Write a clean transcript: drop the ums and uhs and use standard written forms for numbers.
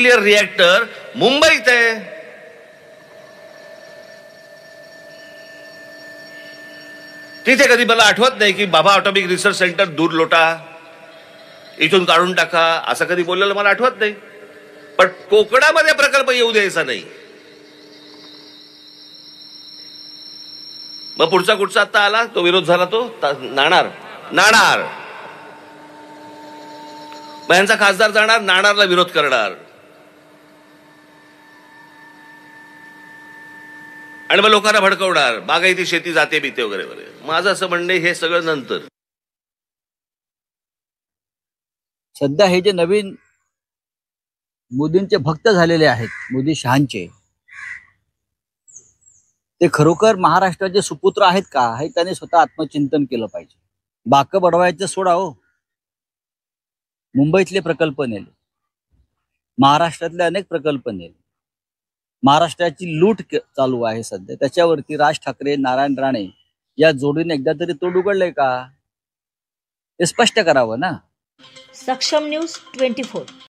Nuclear reactor मुंबईत आहे. तिथे कधी मला आठवत नाही की बाबा ऑटॉमिक रिसर्च सेंटर दूर लोटा, इथून काढून टाका, असं कधी बोललेलं मला आठवत नाही. पण कोकणामध्ये प्रकल्प येऊ द्यायचा नाही. मग पुढचा कुठचा आता आला तो विरोध झाला, तो नाणार. मग यांचा खासदार जाणार नाणारला विरोध करणार आणि मग लोकांना भडकवणार, बागायती शेती जाते बिते वगैरे वगैरे. माझं असं म्हणणे हे सगळं नंतर. सध्या हे जे नवीन मोदींचे भक्त झालेले आहेत, मोदी शहांचे, ते खरोखर महाराष्ट्राचे सुपुत्र आहेत का हे त्यांनी स्वतः आत्मचिंतन केलं पाहिजे. बाकं बडवायचं सोडा हो. मुंबईतले प्रकल्प नेले, महाराष्ट्रातले अनेक प्रकल्प नेले, महाराष्ट्राची लूट चालू आहे सध्या. त्याच्यावरती राज ठाकरे, नारायण राणे या जोडीने एकदा तरी तोड उघडलंय का हे स्पष्ट करावं ना. सक्षम न्यूज 24.